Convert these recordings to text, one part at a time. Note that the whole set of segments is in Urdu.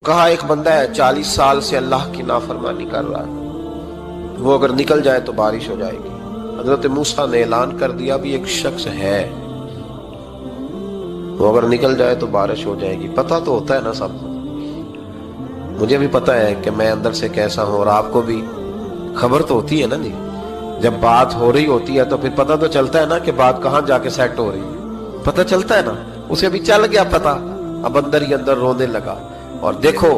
کہا ایک بندہ ہے 40 سال سے اللہ کی نافرمانی کر رہا ہے، وہ اگر نکل جائے تو بارش ہو جائے گی۔ حضرت موسیٰ نے اعلان کر دیا بھی ایک شخص ہے، وہ اگر نکل جائے تو بارش ہو جائے گی۔ پتہ تو ہوتا ہے نا سب کو، مجھے بھی پتہ ہے کہ میں اندر سے کیسا ہوں، اور آپ کو بھی خبر تو ہوتی ہے نا جی۔ جب بات ہو رہی ہوتی ہے تو پھر پتہ تو چلتا ہے نا کہ بات کہاں جا کے سیٹ ہو رہی ہے، پتہ چلتا ہے نا۔ اسے بھی چل گیا پتہ، اب اندر ہی اندر رونے لگا۔ اور دیکھو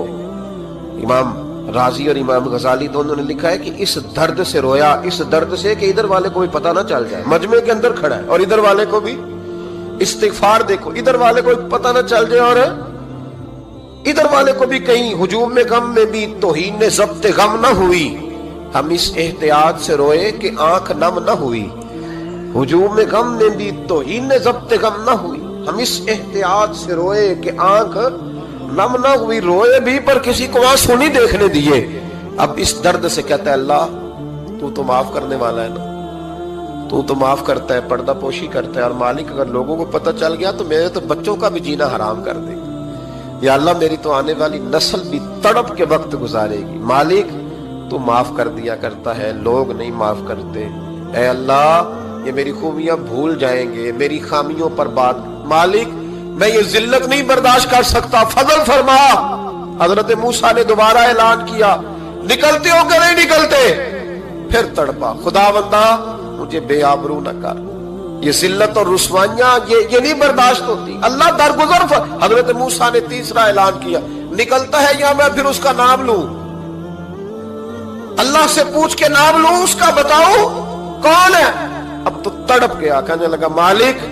امام رازی اور امام غزالی دونوں نے لکھا ہے کہ اس درد سے رویا، اس درد سے کہ ادھر والے کو بھی پتہ نہ چل جائے، مجمع کے اندر کھڑا ہے اور ادھر والے کو بھی استغفار، دیکھو ادھر والے کو پتہ نہ چل جائے اور ادھر والے کو بھی کہیں ہجوم میں غم میں بھی توہین ضبط غم نہ ہوئی۔ ہم اس احتیاط سے روئے کہ آنکھ نم نہ ہوئی، ہجوم غم میں بھی توہین ضبط غم نہ ہوئی۔ ہم اس احتیاط سے روئے کہ آنکھ نم نہ ہوئی، روئے بھی پر کسی کو آنسو نہیں دیکھنے دیے۔ اب اس درد سے کہتا ہے اللہ تو تو معاف کرنے والا ہے نا، تو تو معاف کرتا ہے، پردہ پوشی کرتا ہے، اور مالک اگر لوگوں کو پتہ چل گیا تو میرے تو بچوں کا بھی جینا حرام کر دے گا۔ یا اللہ میری تو آنے والی نسل بھی تڑپ کے وقت گزارے گی۔ مالک تو معاف کر دیا کرتا ہے، لوگ نہیں معاف کرتے۔ اے اللہ یہ میری خوبیاں بھول جائیں گے، میری خامیوں پر بات، مالک میں یہ ذلت نہیں برداشت کر سکتا، فضل فرما۔ حضرت موسیٰ نے دوبارہ اعلان کیا نکلتے ہو کہ نہیں نکلتے؟ پھر تڑپا خدا بندہ مجھے بے آبرو نہ کر، یہ ذلت اور رسوائیاں یہ نہیں برداشت ہوتی، اللہ درگزر۔ حضرت موسیٰ نے تیسرا اعلان کیا نکلتا ہے یا میں پھر اس کا نام لوں، اللہ سے پوچھ کے نام لوں اس کا، بتاؤ کون ہے؟ اب تو تڑپ گیا، کہنے لگا مالک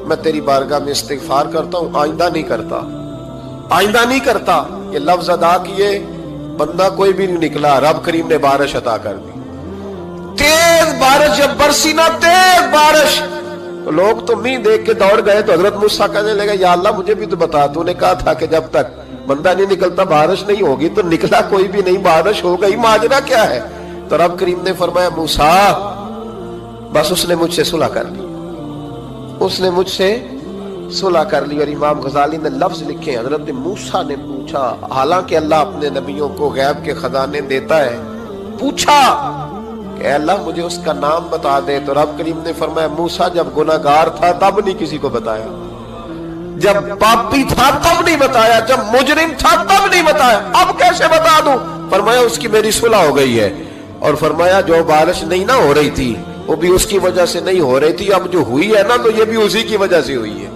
میں تیری بارگاہ میں استغفار کرتا ہوں، آئندہ نہیں کرتا، آئندہ نہیں کرتا۔ یہ لفظ ادا کیے، بندہ کوئی بھی نہیں نکلا، رب کریم نے بارش عطا کر دی، تیز بارش جب برسی نا، تیز بارش، تو لوگ تو منہ دیکھ کے دوڑ گئے۔ تو حضرت موسیٰ کہنے لگا یا اللہ مجھے بھی تو بتا، تو نے کہا تھا کہ جب تک بندہ نہیں نکلتا بارش نہیں ہوگی، تو نکلا کوئی بھی نہیں، بارش ہو گئی، ماجرا کیا ہے؟ تو رب کریم نے فرمایا موسیٰ بس اس نے مجھ سے صلح کر لی، اس نے مجھ سے صلح کر لی۔ اور امام غزالی نے لفظ لکھے، حضرت موسیٰ نے پوچھا، حالانکہ اللہ اپنے نبیوں کو غیب کے خزانے دیتا ہے، پوچھا کہ اے اللہ مجھے اس کا نام بتا دے۔ تو رب کریم نے فرمایا موسیٰ جب گناہگار تھا تب نہیں کسی کو بتایا، جب پاپی تھا تب نہیں بتایا، جب مجرم تھا تب نہیں بتایا، اب کیسے بتا دوں؟ فرمایا اس کی میری صلح ہو گئی ہے، اور فرمایا جو بارش نہیں نہ ہو رہی تھی وہ بھی اس کی وجہ سے نہیں ہو رہی تھی، اب جو ہوئی ہے نا تو یہ بھی اسی کی وجہ سے ہوئی ہے۔